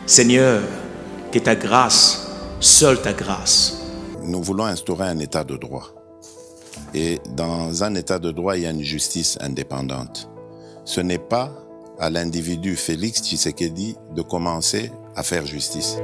Seigneur, que ta grâce, seule ta grâce. Nous voulons instaurer un état de droit. Et dans un état de droit, il y a une justice indépendante. Ce n'est pas à l'individu Félix Tshisekedi de commencer à faire justice.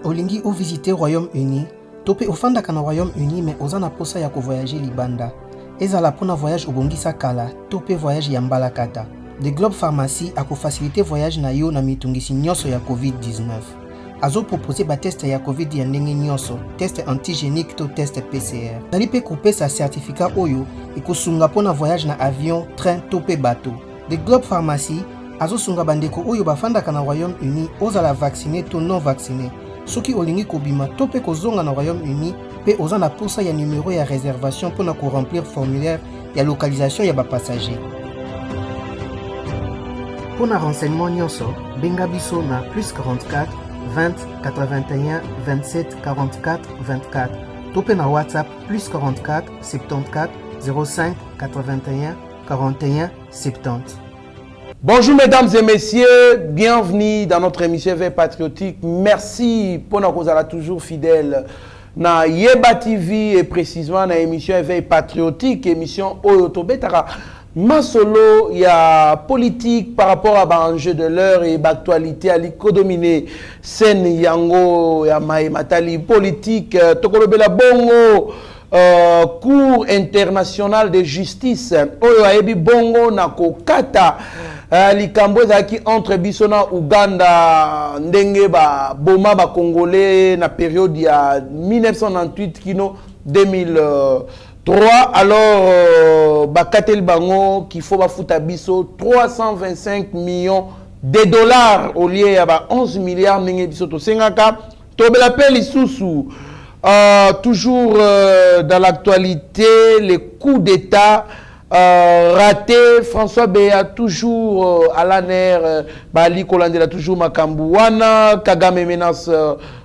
Olingi ou visiter Royaume-Uni, topé au fandaka na Royaume-Uni mais ozana posa ya ko voyager libanda. Ezala pona voyage obongisa kala, topé voyage ya mbalakata. The Globe Pharmacy a ko faciliter voyage na yo na mitungisi nyonso ya COVID-19. Azo proposer ba test ya COVID ya ndenge nyonso, test antigénique to test PCR. Nali pe couper sa certificat oyo ikosunga pona voyage na avion, train topé bateau. The Globe Pharmacy azo sunga bandeko oyo bafandaka na Royaume-Uni ozala vacciné to non vacciné. Soki olingi kobima to pe kozonga na Royaume-Uni pe oza na posa ya numéro ya réservation pour na ko remplir formulaire ya localisation ya ba passager. Pour na renseignement nyonso, benga biso na +44 20 81 27 44 24. To pe na WhatsApp +44 74 05 81 41 70. Bonjour mesdames et messieurs, bienvenue dans notre émission Éveil Patriotique. Merci pour nous être toujours fidèles na Yeba TV et précisément na émission Éveil Patriotique, émission Oyotobetara. Masolo, il y a politique par rapport à l'enjeu de l'heure et l'actualité à l'ikodomine Sen Yango, ya Matali politique, Tokolobela Bongo. Cour international de justice oyo ayebi bongo na kokata likambo ezalaki entre biso na Uganda ndenge ba boma ba congolais na période ya 1998 kino 2003 alors bakateli bango qu'il faut bafuta biso 325 millions de dollars au lieu ya ba 11 milliards ndenge biso tosengaka tobela pe lisusu. Toujours dans l'actualité, les coups d'État ratés. François Béa toujours à la nerf. Bali Kolandela toujours Makambouana. Kagame menace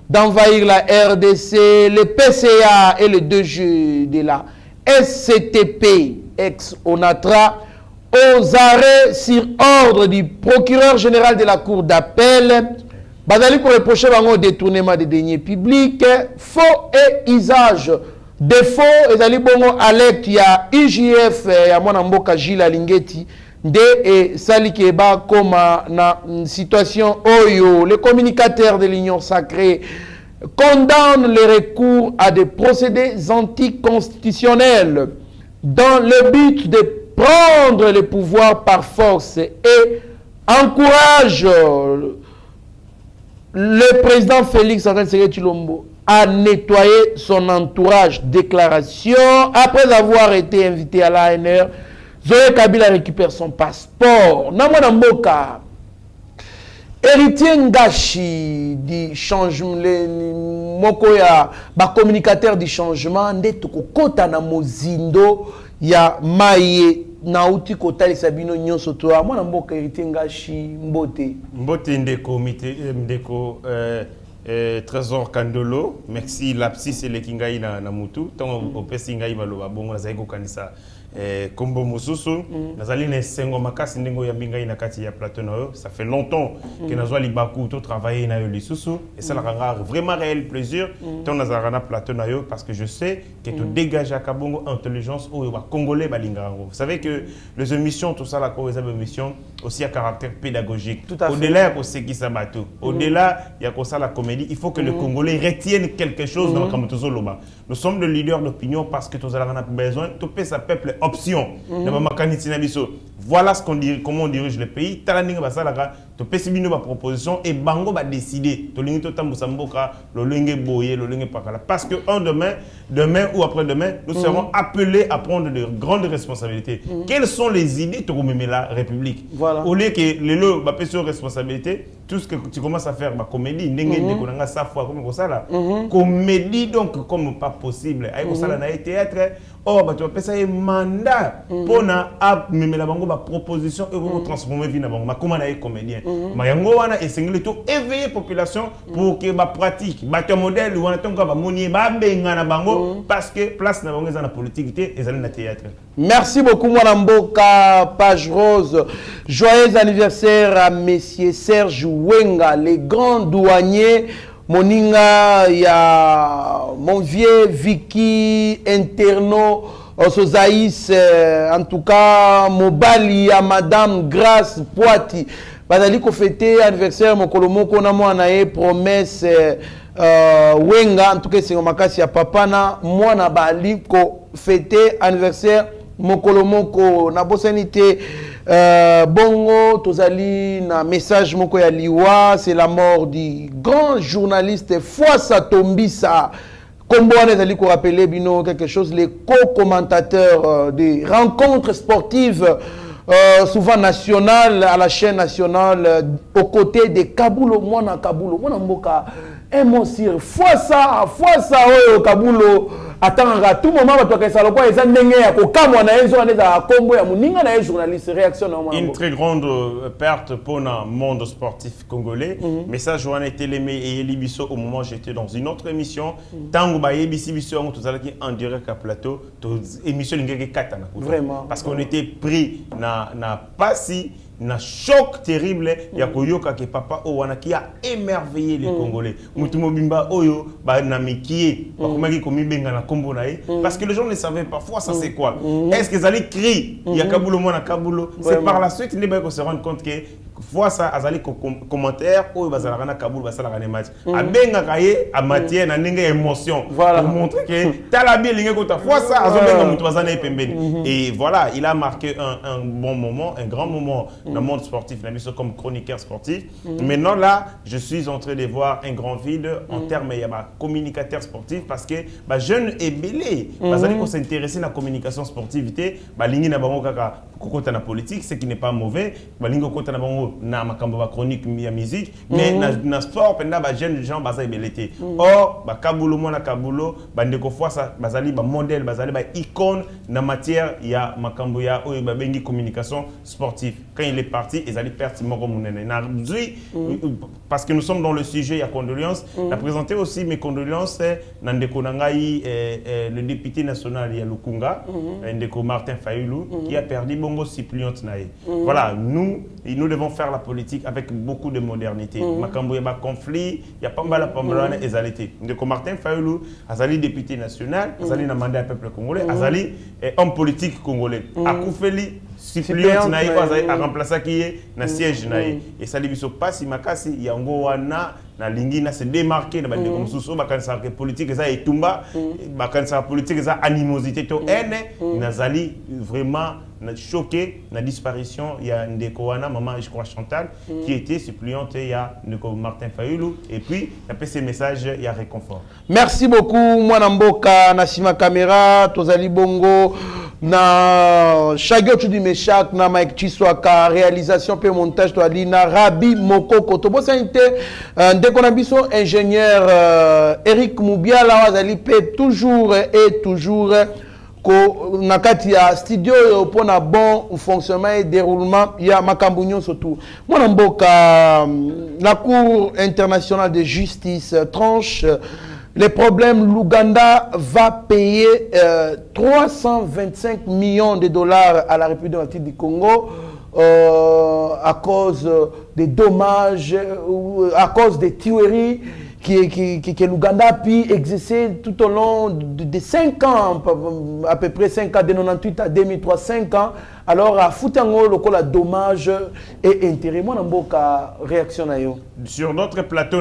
d'envahir la RDC. Le PCA et les deux jeux de la SCTP ex-ONATRA aux arrêts sur ordre du procureur général de la Cour d'appel. Bazali pour reprocher bango détournement des deniers publics, faux et usage de faux. Ezali bongo alerte ya IGF ya mwana mboka Gilles Alingeti nde et sali keba koma na situation oyo. Les communicateurs de l'Union sacrée condamnent les recours à des procédés anticonstitutionnels dans le but de prendre le pouvoir par force et encouragent le président Félix Antoine Tshisekedi a nettoyé son entourage. Déclaration après avoir été invité à l'ANR. Zoé Kabila récupère son passeport. Namona Mboka, héritier Ngashi du changement, Mokoya, communicateur du changement, Ndetoko Kota na Mozindo, ya Maye. Nauti kotali sabino nyonso to mwana mboka héritier Ngashi mbote ndeko ndeko Trésor Kandolo, merci lapsis et le kingai na mutu tant opesi ngai baloba bongo na zaiko kanisa kombo mosusu nazali na sengo makasi ndengo ya mbingai na kati ya plateau na yo. Ça fait longtemps que nazwa libaku to travailler na yo lisusu et ça la rend vraiment réel plaisir tant nazara na plateau na yo parce que je sais que tu dégages à kabongo intelligence ou ba congolais balingango. Vous savez que les émissions tout ça la cause des émissions aussi à caractère pédagogique. Au-delà de ce qui s'abato, au-delà il y a comme ça la comédie, il faut que les Congolais retiennent quelque chose dans le Kamatozo Loba. Nous sommes des leaders d'opinion parce que tous allons avoir besoin de payer sa peuple option. voilà ce qu'on dit, comment on dirige le pays. Talaninga basalaka, to pesibino ba proposition et bango ba décider. To lingi to tambusa mboka, lo lingi boye, lo lingi pakala. Parce que demain ou après-demain, nous serons appelés à prendre de grandes responsabilités. Quelles sont les idées pour mener la République? Voilà. Au lieu que les lots ba sur responsabilité, tout ce que tu commences à faire, bah comédie, n'engage de sa foi comme ça là. Comédie donc comme pas possible. Aïe ça là na théâtre. Oh bah tu vas passer un mandat pour na mener la bango ba proposition et vous transformer vie na bango. Ma comment na comédien. Ma yango wana essayer tout éveiller population pour que ba pratique, ba ton modèle wana tonga ba moni ba benga na bango parce que place na bango na politique et ça na théâtre. Merci beaucoup Mwanamboka, Page Rose. Joyeux anniversaire à Messieurs Serge Wenga, les grands douaniers. Moninga, il y a mon vieux Vicky, Interno, Osozaïs, en tout cas, Mobali, à Madame Grace Poiti. Bazali ko fêter anniversaire, mon kolomoko na mo anaye promesse Wenga, en tout cas, c'est makasi ya papa na moi na bali ko fêter anniversaire, mon kolomoko na bosanité. Bongo tozali na message moko ya liwa, c'est la mort du grand journaliste Fwasa Tombisa. Kombo wana ezali ko rappeler bino quelque chose, les co-commentateurs des rencontres sportives souvent nationales à la chaîne nationale aux côtés de Kabulo Mwana Kabulo Mwana Mboka Emosir Fwasa oyo Kabulo attends à tout moment tu as ça le quoi ils ndenge ya ko kamwa na ezo aneza kombo ya muninga na journaliste réaction na une très grande perte pour le monde sportif congolais. Mais ça Joanne Télémé et Elibiso au moment où j'étais dans une autre émission tango ba yebisi biso on tous allaki en direct à plateau émission ngeke katana vraiment parce qu'on était pris na pasi na choc terrible ya koyoka ke papa owana qui a émerveillé les Congolais. Mutumo bimba oyo ba na mikie ba komaki komibenga na kombo na ye parce que les gens ne savaient pas fois ça c'est quoi. Est-ce qu'ils allaient crier ya Kabulo mona Kabulo? C'est par la suite les ba se rendre compte que fois ça azali commentaire oyo bazala na Kabulo basala na match abenga kaye a matière na ndenge émotion pour montrer que talabi linge kota fois ça azobenga mutu bazana pembeni. Et voilà, il a marqué un bon moment, un grand moment dans le monde sportif, comme chroniqueur sportif. Maintenant là, je suis en train de voir un grand vide en termes de communicateur sportif parce que jeune et belé, parce qu'on s'intéresse à la communication sportivité, lingi na bango kaka kokota na politique, ce qui n'est pas mauvais, lingi kokota na bango na makambo ba chronique ya musique, mais na sport penda jeune gens bazali belete. Or Kabulo mona Kabulo bandeko fois ça bazali modèle, bazali icône na matière ya makambo ya oyo bengi communication sportive. Quand il est parti, ils allaient perdre Moko Mounene. Parce que nous sommes dans le sujet, il y a condoléances. On a présenté aussi mes condoléances Nandeko Nangaï, le député national, il y a Lukunga, Ndeko Martin Fayoulou, qui a perdu Bongo Cyprien Tnaï. Voilà, nous devons faire la politique avec beaucoup de modernité. Makambo yaba conflit, il y a pas mal de pambelane et zalité. Ndeko Martin Fayoulou, Azali député national, Azali n'a mandat au peuple congolais, Azali homme politique congolais. Akoufeli Cyprien Tnaï a remplacé qui est na siège naï et ça lui pas si makasi yango wana na lingi na se démarquer na bande comme sous bakansa politique ça et tumba bakansa politique ça animosité to haine nazali vraiment choqué la disparition il y a Ndeko wana maman je crois Chantal qui était suppléante il y a Ndeko Martin Fayoulou et puis après ces messages il y a réconfort. Merci beaucoup Mwanamboka Nasima Caméra Tozali Bongo na Shagyo tu di Meshak na Mike Chiswaka réalisation pe montage to alina Rabi Mokoko to bosante Ndeko na biso ingénieur Eric Moubiala wazali pe toujours et toujours ko nakati ya studio pour na bon fonctionnement et déroulement ya makambunyo surtout Mwanamboka la Cour internationale de justice tranche les problèmes. L'Ouganda va payer 325 millions de dollars à la République démocratique du Congo à cause des dommages, à cause des tueries que l'Ouganda a pu exercer tout au long de 5 ans, à peu près 5 ans, de 98 à 2003, 5 ans. Alors, à Foutango, le dommage et intérêt. Moi, réaction à yo. Sur notre plateau,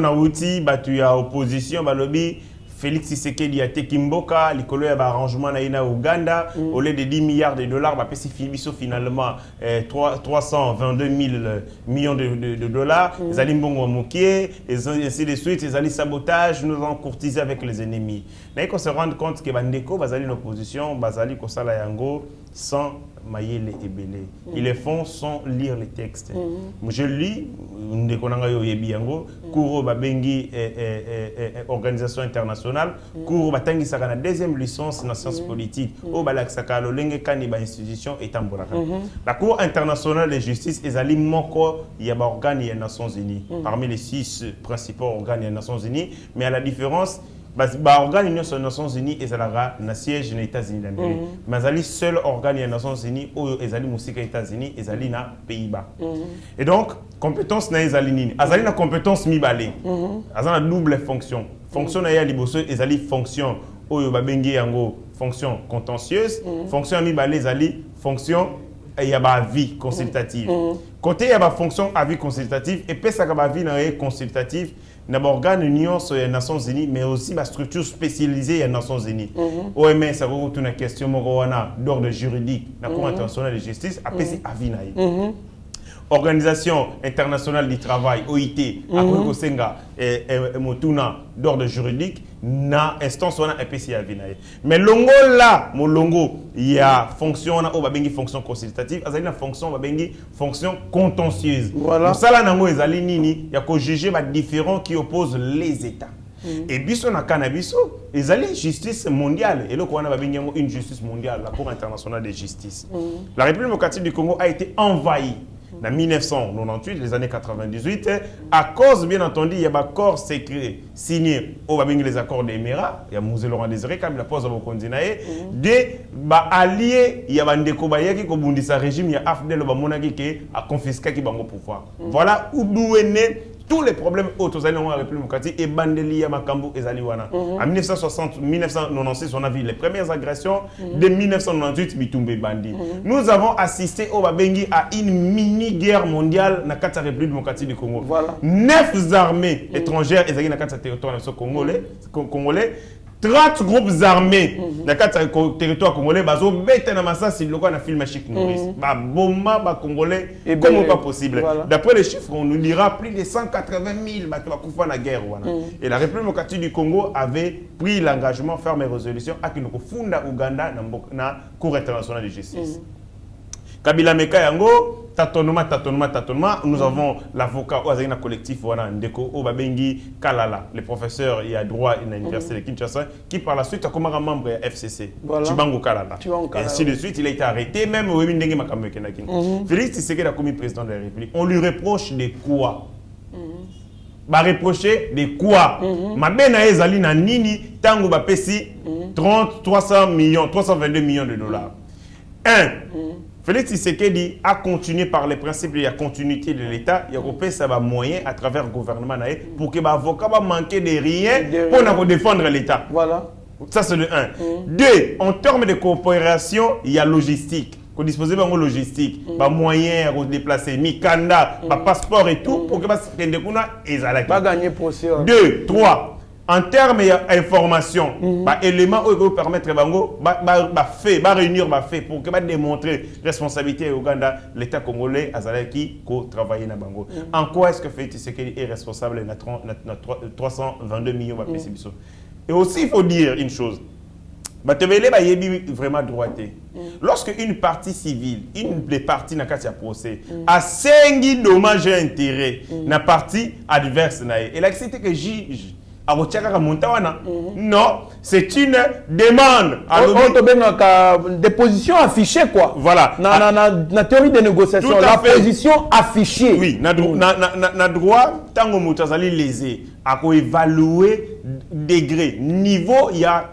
tu as opposition, lobby. Félix Tshisekedi a été Kimboka, l'école a arrangement na Ouganda, au lieu de 10 milliards de dollars, bah c'est finalement 322 000 millions de dollars. Les alliés mbongo moqués, et ainsi de suite, les alliés sabotage, nous avons courtisé avec les ennemis. Mais qu'on se rende compte que Bandeko, Bazali l'opposition, Bazali Kosala Yango, sans Mayele et Belé. Ils le font sans lire les textes. Je lis, Kouro Babengi organisation internationale, Kouro Batangi Sakana deuxième licence en sciences politiques, au Balak Sakalo, Lenge Kaniba institution et Tambolaka. La Cour internationale de justice est allée Moko, il y a un organe des Nations Unies, parmi les 6 principaux organes des Nations Unies, mais à la différence, l'organe des Nations Unies est le siège des États-Unis d'Amérique. Mais le seul organe des Nations Unies est les États-Unis et les Pays-Bas. Et donc, compétence n'est pas la compétence mi-balé. Elle a une double fonction. Fonction n'est pas la fonction fonction contentieuse, fonction mi-balé, fonction il y a une vie consultative. Côté il y a une fonction à vie consultative et puis ça va vie consultative. D'abord, organe union sur les Nations Unies, mais aussi la structure spécialisée des Nations Unies. OMS, ça va une question d'ordre juridique, la Cour internationale de justice, après c'est Avinaï. Organisation internationale du travail, OIT, après Kosenga et Motuna d'ordre juridique, na instance on a EPC Avinaï. Mais longo là, mon longo, il y a fonction on a fonction consultative, il y a une fonction contentieuse. Voilà. Pour ça là nango ezali nini, il y a ko juger les différents qui opposent les États. Et biso na cannabis, ezali justice mondiale et là on a une justice mondiale, la Cour internationale de justice. La République démocratique du Congo a été envahie en 1998, les années 98, à cause, bien entendu, il y a un accord secret signé au les accords des Émirats, il y a Mouzé Laurent Désiré, comme la pose au Kondinae, des alliés, il y a un décobayé qui a régime, il y a Afdel Obamonaki qui a confisqué qui a le pouvoir. Voilà où est né tous les problèmes autour de la République démocratique et Bandeli Yamakambu et Zaliwana. En 1996, on a vu les premières agressions. De 1998, Bitumbe Bandi. Nous avons assisté au Babengi à une mini-guerre mondiale dans la République démocratique du Congo. Voilà. 9 armées étrangères dans le territoire congolais. 30 groupes armés dans le territoire congolais, bazo bête na masasi loko na film Chic Maurice. Ba bomba ba congolais comment pas possible. Voilà. D'après les chiffres, on nous dira plus de 180 000 ba kufa na guerre wana. Et la République démocratique du Congo avait pris l'engagement ferme et résolution à kinoko funda Uganda na Cour internationale de justice. Kabila Meka Yango, tâtonnement, nous avons l'avocat au collectif Ndeko Obabengi Kalala, le professeur il y a droit à l'université de Kinshasa, qui par la suite a comme membre de FCC, Chibango Kalala. Et ainsi de suite, il a été arrêté, même au Wimindenge Makamekenakin. Félix Tshisekedi a commis président de la République. On lui reproche de quoi? Ba reprocher de quoi? Mabena ezali na nini tango ba pesi 322 millions de dollars. 1. Félix Tshisekedi a continué par les principes de la continuité de l'État. Il y a coupé ça moyen à travers le gouvernement pour que les avocats ne manquent de rien pour défendre l'État. Voilà. Ça c'est le 1. 2. En termes de coopération, il y a logistique. Qu'on dispose de logistique, moyens à déplacer, mikanda, passeport et tout pour que les pas gagner procès. 2. 3. En termes d'information, éléments qui vont permettre de réunir pour démontrer responsabilité au Ouganda, l'État congolais qui travaille dans Bango. En quoi est-ce que Félix Tshisekedi est responsable de 322 millions de pesos? Et aussi, il faut dire une chose. Vraiment droité. Lorsque une partie civile, une des parties dans le procès, a 5 dommages et intérêts dans la partie adverse, et là, c'était que juge. Non, c'est une demande. Des positions affichées, quoi. Voilà. La théorie de négociation, la position affichée. Oui, na droit, tant que vous avez lésé, à évaluer degré, niveau, il y a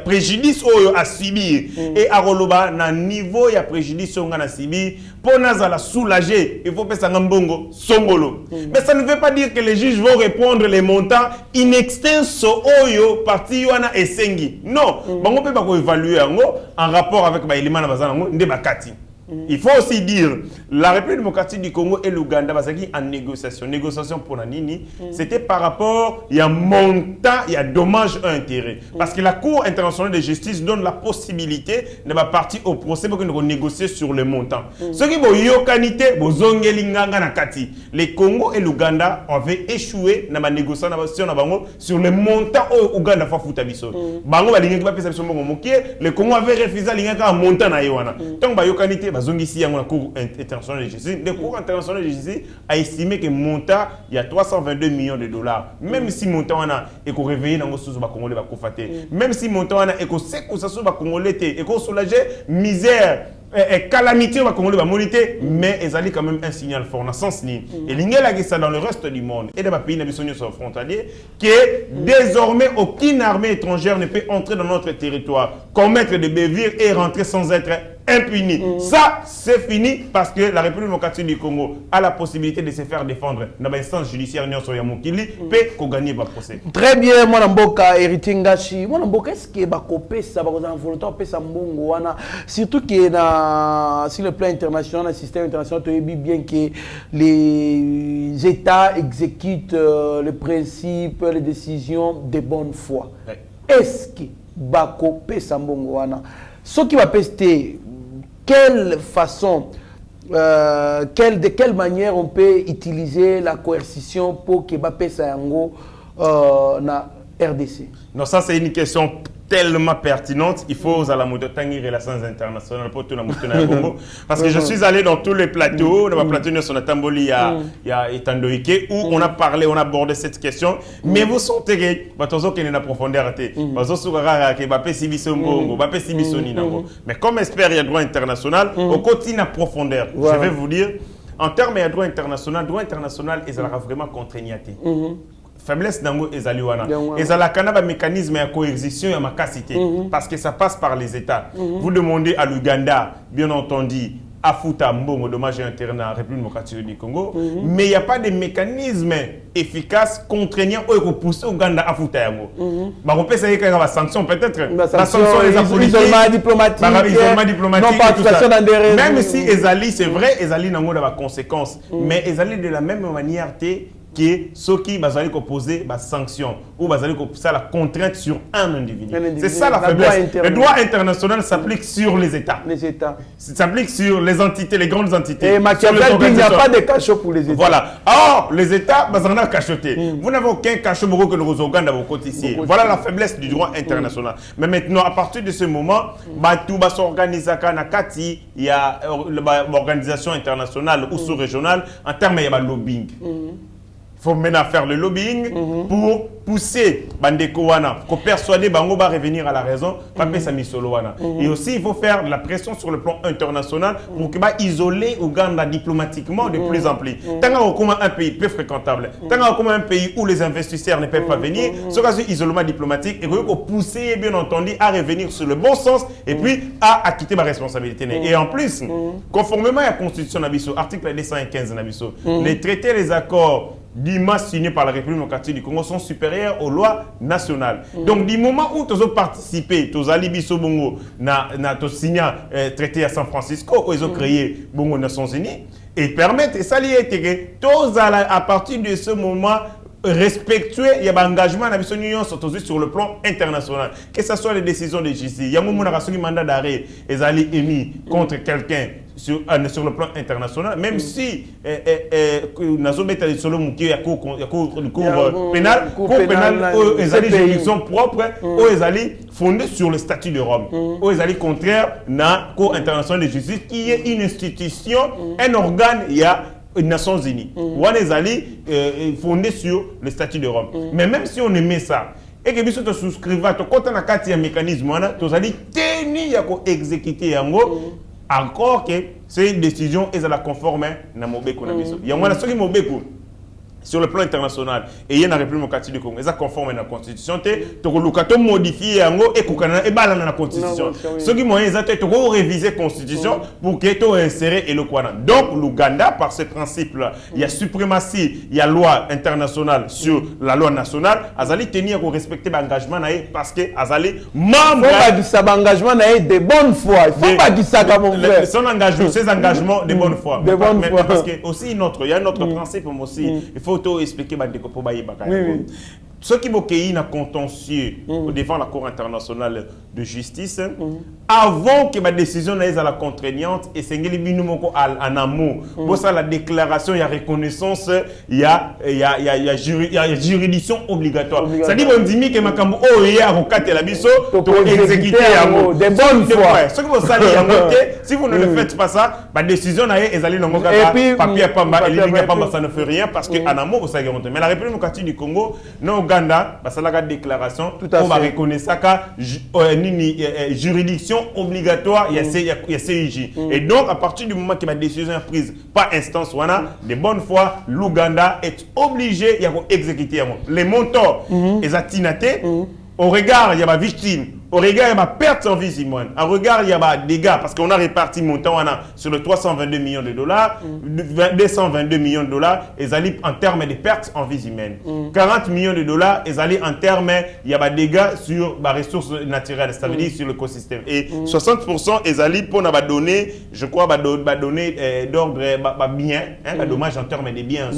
préjudice à subir. Et à Roloba, na niveau, il y a préjudice à subir. Pour nous soulager, il faut que ça bongo songolo. Mais ça ne veut pas dire que les juges vont répondre les montants in extenso oyo parti wana esengi. Non, bango peut pas évaluer en rapport avec les éléments na bazana ngo ndé bakati. Il faut aussi dire, la République démocratique du Congo et l'Ouganda, en négociation. Négociation pour la Nini, c'était par rapport, il y a montant, il y a dommage à intérêt. Parce que la Cour internationale de justice donne la possibilité de partir au procès pour nous négocier sur le montant. Ce qui est yokanité, les Congo et l'Ouganda avaient échoué dans la négociation sur le montant au Ouganda fa futa biso. Bango ba lingi ba pesa biso mbongo mokie, le Congo avait refusé linga montant na yowana. Donc ba yokanité bazongisi yango na Cour internationale de justice. Le Cour internationale de justice a estimé que le montant il y a 322 millions de dollars. Même si montant wana et qu'on réveiller dans sous ba congolais ba kofate. Même si montant wana et qu'on sait que ça soit ba congolais et qu'on soulager misère et calamité va congolais va moniter, mais ils allaient quand même un signal fort dans sens ni. Et l'ingéla qui ça dans le reste du monde et dans les pays nabisoniens sur frontalier que désormais aucune armée étrangère ne peut entrer dans notre territoire, commettre des bévires et rentrer sans être impuni. Ça, c'est fini parce que la République démocratique du Congo a la possibilité de se faire défendre dans l'instance judiciaire Nyon Soyamokili, peut gagner le procès. Très bien, mon amboka, héritier Ngachi. Mon amboka, est-ce que bakopé ça, bakopé volontaire, bakopé ça mbongo, surtout que sur le plan international, le système international, tu as bien que les États exécutent les principes, les décisions de bonne foi. Ouais. Est-ce que bakopé ça mbongo, ce qui va pester, quelle façon, de quelle manière on peut utiliser la coercition pour que Mbappé Sayango na RDC? Non, ça c'est une question tellement pertinente. Il faut aux Alamoudotangui relations internationales pour tout le monde. Parce que je suis allé dans tous les plateaux, dans ma plateau sur la Tamboli, il y a Etandoike, où on a parlé, on a abordé cette question. Mais vous sentez que y a une profondeur. Mais comme expert, il y a droit international, on continue à profondeur. Je vais vous dire, en termes de droit international, il sera vraiment contraignant. Faiblesse d'ango ezaliwana. Ezalakana ba mécanisme de coercition et makasité parce que ça passe par les États. Vous demandez à l'Ouganda, bien entendu, à Fouta Mbongo, dommage interne à la République démocratique du Congo, mais il n'y a pas de mécanisme efficace contraignant pour pousser l'Ouganda à Fouta Yango. On peut essayer qu'il y a des sanctions peut-être. La sanction les politiques, isolement diplomatique, non participation dans des réseaux. Même si Ezali, c'est vrai, Ezali n'a pas de conséquences, mais Ezali de la même manière que ceux qui ont posé des sanctions ou la contrainte sur un individu. C'est ça la faiblesse. Le droit international s'applique sur les États. S'applique sur les entités, les grandes entités. Et Machiavel dit qu'il n'y a pas de cachot pour les États. Voilà. Or, les États, ils en ont cachoté. Vous n'avez aucun cachot que nous Ouganda dans vos côtés ici. Voilà la faiblesse du droit international. Mais maintenant, à partir de ce moment, tout va s'organiser il y a l'organisation internationale ou sous-régionale en termes de lobbying. Il faut maintenant faire le lobbying pour pousser Bandeko Wana, pour persuader Bango va revenir à la raison, et aussi il faut faire de la pression sur le plan international pour qu'il va isoler Ouganda diplomatiquement de plus en plus. Tant qu'on a un pays peu fréquentable, tant qu'on a un pays où les investisseurs ne peuvent pas venir, ce cas isolement diplomatique et pour pousser bien entendu à revenir sur le bon sens et puis à acquitter ma responsabilité. Et en plus, conformément à la Constitution Nabiso, article 215 Nabiso, les traités, les accords d'IMA signés par la République démocratique du Congo sont supérieurs aux lois nationales. Donc, du moment où tu as participé, tu as alibiso bongo, tu signé traité à San Francisco, où ils ont créé bongo Nations Unies, et permettent, et ça lié, que à partir de ce moment, respectuer il y a un engagement sur le plan international, que ce soit les décisions de justice. Il y a un mandat d'arrêt émis contre quelqu'un sur le plan international, même si nous avons sur le mouquet à cour pénal, ils ont des juridictions propres, où ils ont fondé sur le statut de Rome, où ils ont contraire à la Cour internationale de justice, qui est une institution, un organe, il y a les Nations Unies. On est fondé sur le statut de Rome. Mais même si on aimait ça, et que nous souscrivons, quand on a un mécanisme, nous allons tenir à exécuter encore que c'est une décision et ça la conforme à Mobeko. Il y a ceux qui Mobeko. sur le plan international et il y a la République démocratique du Congo, ils sont conformes à la constitution, tu modifier et balance la constitution. Ce qui moyen ils ont réviser la constitution pour que tu insérer et le Kwana. Donc l'Ouganda par ce principe là, il y a suprématie, il y a loi internationale sur la loi nationale, azali tenir au respecter l'engagement parce que azali membre engagement de bonne foi. Il faut pas dire ça comme mon frère. Son engagement, ses engagements de bonne foi. De bonne foi. Parce que aussi il y a un autre principe aussi. Il faut tout expliquer pour bailler bagay. Ceux qui vont un contentieux devant la Cour internationale de justice, avant que ma décision n'aille à la contraignante, et c'est en amont, pour ça la déclaration, il y a reconnaissance, il y a juridiction obligatoire. Ça dit on dit que ma cambo oh il y a recoté la biso pour exécuter de bonne foi. Ce que vous savez, si vous ne le faites pas ça, ma décision n'aille et allez dans mon papier pamba, et pamba ça ne fait rien parce que en amont vous savez. Mais la République démocratique du Congo, non Ouganda, ça la déclaration, on va reconnaître ça comme juridiction obligatoire, il y a CIJ. Et donc, à partir du moment que ma décision est prise par instance, de bonne foi, l'Ouganda est obligé d'exécuter les montants et atinatés. Au regard, il y a ma victime. Au regard, il y a ma perte en vie humaine. Au regard, il y a ma dégâts parce qu'on a réparti montant sur le 322 millions de dollars, 222 millions de dollars, et allient en termes de pertes en vie humaine. 40 millions de dollars, et allient en termes, il y a des dégâts sur les ressources naturelles, ça veut dire sur l'écosystème. Et 60%, ils allient pour nous donner, je crois, donner d'ordre bien, dommage en termes de biens.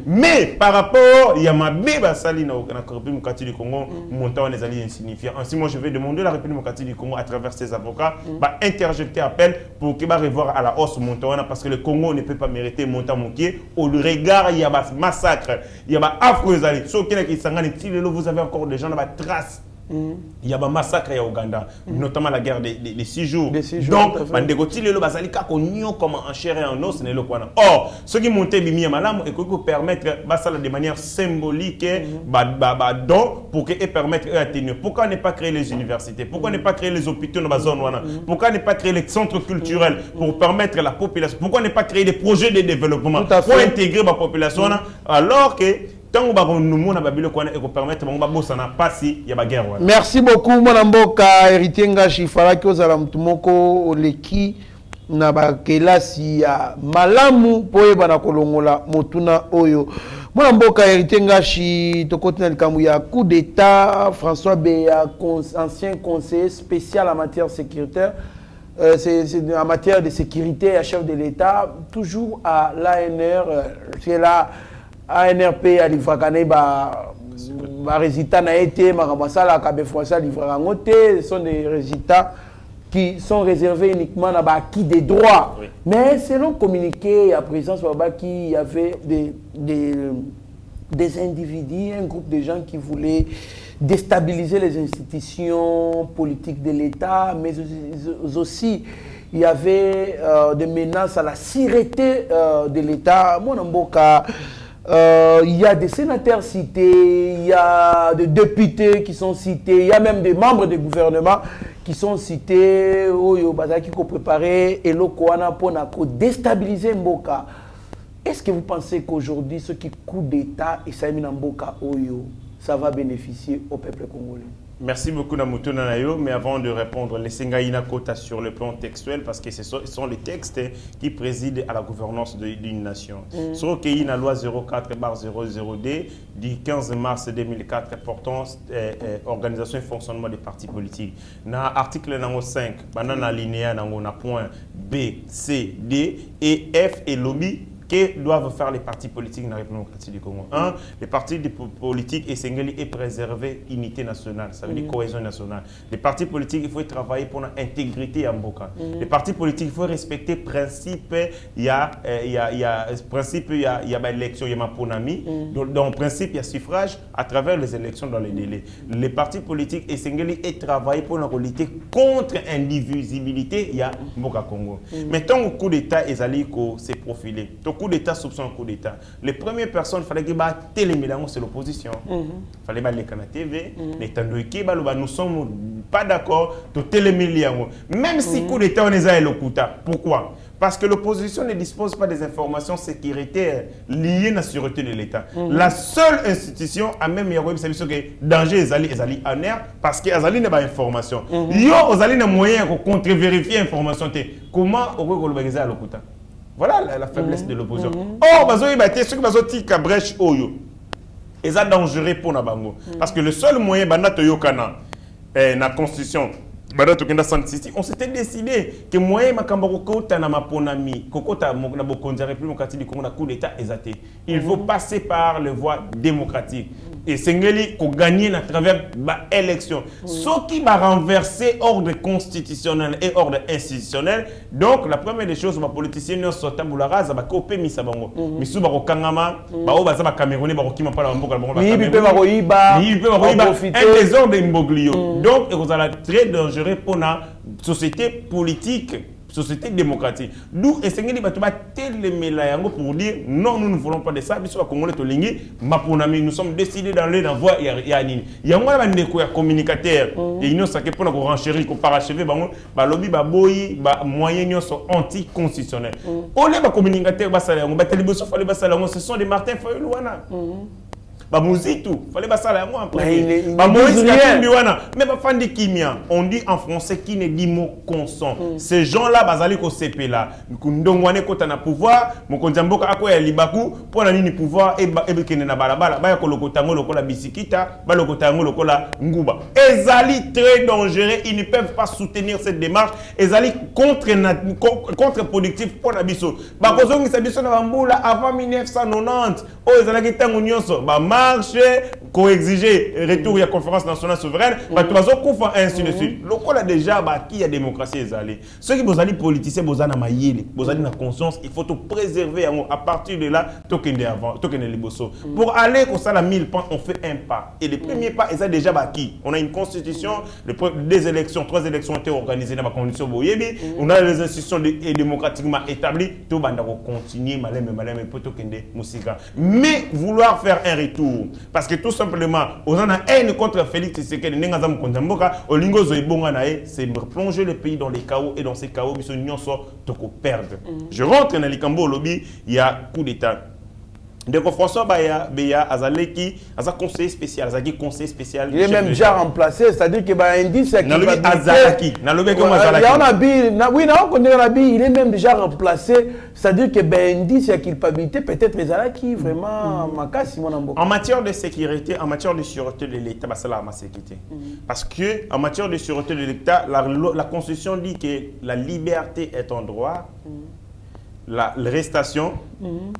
Mais par rapport, il y a ma béba saline au République du Congo, montant les alliés insignifiants. Ainsi, moi, je vais demander à la République démocratique du Congo à travers ses avocats interjeter appel pour qu'il va revoir à la hausse montant parce que le Congo ne peut pas mériter montant moqué. Au regard, il y a un massacre, il y a un affreux alliés. Sauf que vous avez encore des gens dans la trace. Il y a un massacre au Ouganda, notamment la guerre des 6 jours. Donc, comme en chair et en os, or, ce qui monte et que permettre de manière symbolique pour que permettre d'atténuer. Pourquoi ne pas créer les universités? Pourquoi ne pas créer les hôpitaux dans la zone? Pourquoi ne pas créer les centres culturels pour permettre à la population? Pourquoi ne pas créer des projets de développement pour intégrer la population alors que merci beaucoup mon mboka héritier ngashi falaki ozala mutu moko oleki na bakelasi ya malamu po yebana kolongola motuna oyo mon mboka héritier ngashi tokoti na likambo ya coup d'état François Beya ancien conseiller spécial en matière sécuritaire c'est en matière de sécurité à chef de l'État toujours à l'ANR c'est là ANRP a livré résultats na été makamasa kabe français livré ce sont des résultats qui sont réservés uniquement à acquis des droits. Mais selon communiqué à présence il y avait des individus, un groupe de gens qui voulaient déstabiliser les institutions politiques de l'État, mais aussi il y avait des menaces à la sûreté de l'État. Mon amboka il y a des sénateurs cités, il y a des députés qui sont cités, il y a même des membres du gouvernement qui sont cités, qui ont préparé et l'Okwana pour déstabiliser Mboka. Est-ce que vous pensez qu'aujourd'hui, ce qui coup d'État et ça Mboka Oyo, ça va bénéficier au peuple congolais? Merci beaucoup Namuto Nanayo, mais avant de répondre, laissez-moi une quota sur le plan textuel parce que ce sont les textes qui président à la gouvernance d'une nation. Sur la loi 04/00D du 15 mars 2004 portant organisation et fonctionnement des partis politiques. Dans l'article 5, dans l'alinéa, dans le point B, C, D et F et lobby, que doivent faire les partis politiques dans la République démocratique du Congo. Les partis politiques et préserver l'unité nationale, ça veut dire cohésion nationale. Les partis politiques, il faut travailler pour l'intégrité en Mboka. Les partis politiques, il faut respecter le principe, il y a l'élection, il y a ma ponami. Dans le principe, il y a suffrage à travers les élections dans les délais. Les partis politiques et travailler pour lutter contre l'indivisibilité, il y a Mboka Congo. Maintenant, au coup d'État, ils allaient se profiler. Coup d'État, soupçon coup d'État. Les premières personnes, il fallait que c'est l'opposition. Il fallait que la TV, nous ne sommes pas d'accord de télémélier. Même si coup d'État, on est à l'Okuta. Pourquoi? Parce que l'opposition ne dispose pas des informations sécuritaires liées à la sûreté de l'État. La seule institution a même que danger est en air parce que azali n'a pas d'information. Yo azali n'a moyen de contre-vérifier l'information. Comment on peut organiser à l'Okuta? Voilà la faiblesse de l'opposition. Or, ceux qui ont brèche oyo, ils sont dangereux pour na bango. Parce que le seul moyen banda toyokana na constitution on s'était décidé que moi et ma kambakota na maponami kokota na bokonza république démocratique du Congo na coup d'état exaté. Il faut passer par les voies démocratiques et sengeli ko gagner à travers l'élection. Ce qui va renverser ordre constitutionnel et ordre institutionnel. Donc la première des choses les politiciens ne sont pas boulara za ba kopé misa bango. Misu ba ko kangama ba o ba za ba Camerounais ba ko kima pa la mboka bango ba. Ni bi pe ba ko yiba. Ni bi pe ba ko yiba. Un désordre immoglio. Donc et vous allez très dangereux pour la société politique, société démocratique. D'où est-ce que pour dire non, nous ne voulons pas de ça. Nous sommes décidés d'aller dans la voie Yanini. Il y a un communicateur et nous sommes pour nous renchérir, pour parachever, lobby, moyens anticonstitutionnels. On est communicateur, ce sont des Martin Fayoulouana. Ba muzitu fallait pas ça là moi après ba Moïse Katumbi wana mais ba fandi kimia on dit en français qui ne dit mot consent ces gens là bazali ko CP là ndongwane kota na pouvoir mokonzi mboka akoya libaku pour na nini pouvoir et kene na balabala ba ko lokotango lokola bisikita ba lokotango lokola nguba ezali très dangereux, ils ne peuvent pas soutenir cette démarche ezali contre-productif pour la biso ba kozongi sa biso na bambula avant 1990 o ezalaki tango nyonso ba marche, co-exiger retour à la conférence nationale souveraine, ainsi de suite. Local a déjà qui a démocratie est. Ceux qui sont politiciens, ils ont la conscience, il faut tout préserver à partir de là, pour aller au salaire 1000 points, on fait un pas. Et le premier pas, ils ont déjà qui? On a une constitution, des élections, 3 élections ont été organisées dans la condition Boyebi, on a les institutions démocratiquement établies, tout va continuer, mais vouloir faire un retour. Parce que tout simplement, on a haine contre Félix Tshisekedi, c'est plonger le pays dans les chaos et dans ces chaos, perdre. Je rentre dans les Cambo lobby, il y a coup d'état. Donc François Beya Azaleki, Aza conseiller spécial, Azaki conseiller spécial. Il est même déjà remplacé, c'est-à-dire que indice il est même déjà remplacé, c'est-à-dire que indice de culpabilité peut-être les Azalaki vraiment en matière de sécurité, en matière de sûreté de l'État, c'est la sécurité. Parce que en matière de sûreté de l'État, la Constitution dit que la liberté est un droit, l'arrestation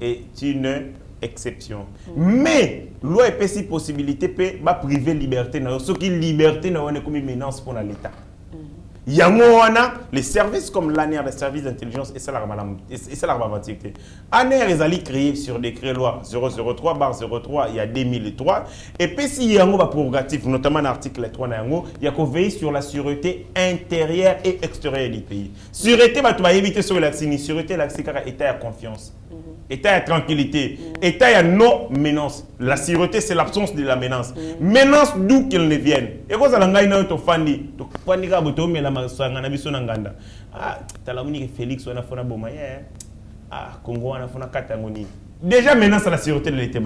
est une exception. Mais loi et si possibilité peut priver liberté ce qui liberté n'a comme une menace pour l'État. Il y a les services comme l'ANER, les services d'intelligence et ça la activité. ANER est allé créer sur décret loi 003/03 il y a 2003 et puis si il y a un prérogatif notamment l'article 3 il y a qu'on veille sur la sûreté intérieure et extérieure du pays. Sûreté va éviter sur la sûreté car état à confiance. État à tranquillité, état à non menace. La sûreté c'est l'absence de la menace. Menace d'où qu'elle ne vienne. Et quand ça l'engagne dans ton fandi, tu fandi ka boto mais la masanga na biso nganda. Ah, talamuni Félix wana fona bomaye. Ah, Congo wana fona katangoni. Déjà menace à la sûreté de l'État.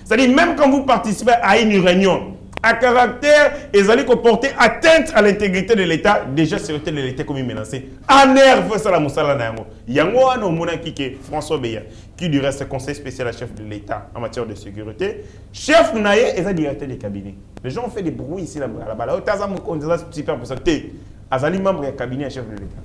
C'est-à-dire même quand vous participez à une réunion à caractère et allez comporter atteinte à l'intégrité de l'État, déjà la sécurité de l'État comme menacée. Anerve ça la moussala nango. Yango ano mona kike François Beya qui du reste conseil spécial à chef de l'État en matière de sécurité. Chef naye et directeur des cabinets. Les gens ont fait des bruits ici là-bas. Otaza moko on super pour ça. Azali membre du cabinet chef de l'État.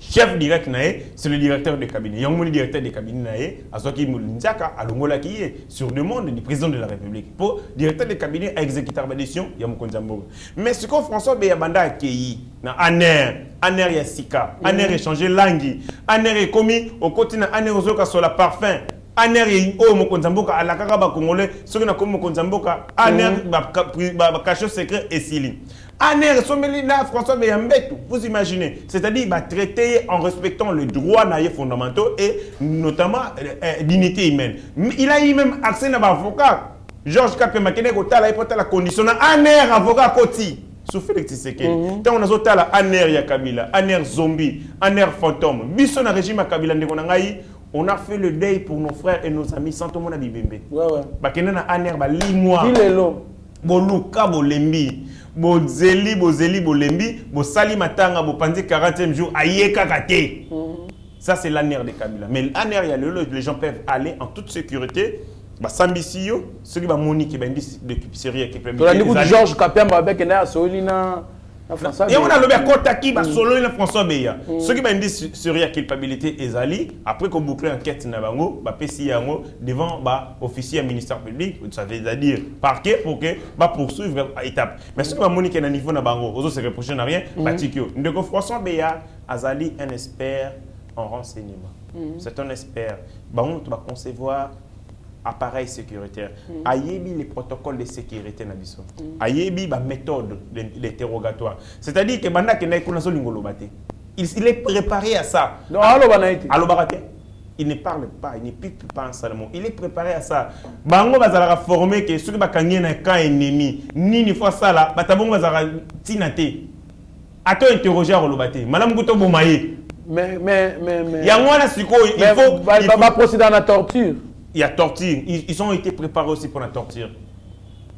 Chef direct c'est le directeur de cabinet. Il y a un directeur de cabinet Azoki Moulinzaka Alongola qui est sur demande du président de la République. Pour directeur de cabinet à exécuter la décision, il y a Moukonzambo. Mais ce que François Beyabanda a accueilli, Aner Yassika, Aner échangé langue, Aner est commis au continent, Aner Ozoka sur la parfum. Aner est au Mokonzamboka à la Karaba Congolais, ce qu'on a comme Mokonzamboka, Aner caché secret et Sili. Aner, François Beyambetou, vous imaginez, c'est-à-dire traiter en respectant les droits fondamentaux et notamment dignité humaine. Il a eu même accès à l'avocat. Georges Kapé Makene, la condition, Aner, avocat Koti. sous Félix Tshisekedi. Tant on a zoté la aner ya Kabila, aner zombie, aner fantôme. Biso na régime à Kabila ndeko na ngai, on a fait le deuil pour nos frères et nos amis sans tout le monde bibembe. Ouais. Bakena na aner ba limwa. Dilelo. Boluka bolembi. Bozeli bolembi, bosali matanga bopandi 40e jour ayeka kate. Ça c'est l'aner de Kabila. Mais l'aner il y a les gens peuvent aller en toute sécurité. Bah Sambisio, ceux qui va Monique ben dit de Syrie qui peut. Tu as dit que Georges Kapiamba avec na Solina François. Et on a le Kotaki ba solo na François Beya. Ceux qui va dit Syrie culpabilité ezali après qu'on boucle enquête na bango, ba pesi yango devant ba officier ministère public, ça veut dire parquet pour que ba poursuivre à étape. Mais ceux qui va Monique na niveau na bango, aux autres se reprocher na rien, ba tikyo. Ndeko François Beya azali un expert en renseignement. C'est un expert. Bango tu vas concevoir appareil sécuritaire. Ayebi les protocoles de sécurité na biso. Ayebi ba méthode d'interrogatoire. C'est-à-dire que banda ke na ikuna so lingolo bate. Il est préparé à ça. Non, allo banaiti. Allo barate. Il ne parle pas, il ne pique pas en salement. Il est préparé à ça. Bango bazala formé que ceux qui ba kangé na camp ennemi, ni ni fois ça là, batabongo bazala tinate. Ato interroger à lobate. Madame Gouto Bomaye. Mais Yangwana siko il faut procéder dans la torture. Il y a torture. Ils ont été préparés aussi pour la torture.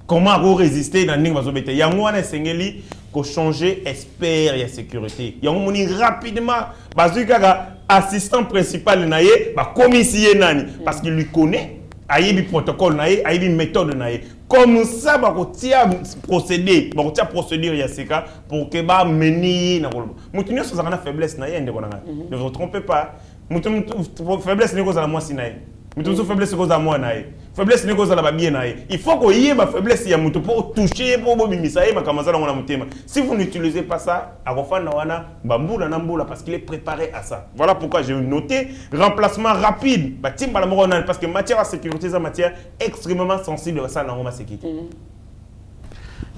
Comment résister dans le Bazobete? Il y a un sengeli qui changer expert et sécurité. Il y a un rapidement assistant principal naie, commissaire nani parce qu'il lui connaît. Aïe protocole naie, aïe méthode naie. Comme ça, bah procéder, procédure yaseka pour que bah mener na rôle. Moutinio sur la faiblesse naie, ne vous trompez pas. Faiblesse n'est pas à moi sinae. Mais faiblesse c'est cause à moi nae. Faiblesse n'est cause à la babie nae. Il faut qu'on y ait ma faiblesse ya mutu pour toucher pour bobimisa ma kamasa na mutema. Si vous n'utilisez pas ça, à refan na wana bambula nambula parce qu'il est préparé à ça. Voilà pourquoi j'ai noté remplacement rapide. Ba timba la morona parce que matière à sécurité c'est matière extrêmement sensible à ça na ngoma sécurité.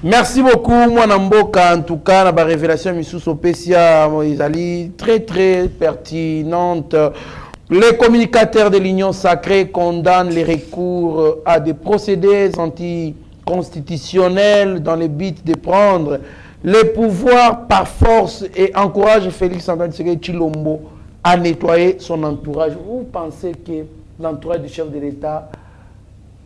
Merci beaucoup, Mwanamboka. En tout cas, la révélation Missous Opesia, Moïsali, très pertinente. Les communicateurs de l'Union sacrée condamnent les recours à des procédés anticonstitutionnels dans le but de prendre les pouvoirs par force et encouragent Félix Antoine Tshisekedi Tshilombo à nettoyer son entourage. Vous pensez que l'entourage du chef de l'État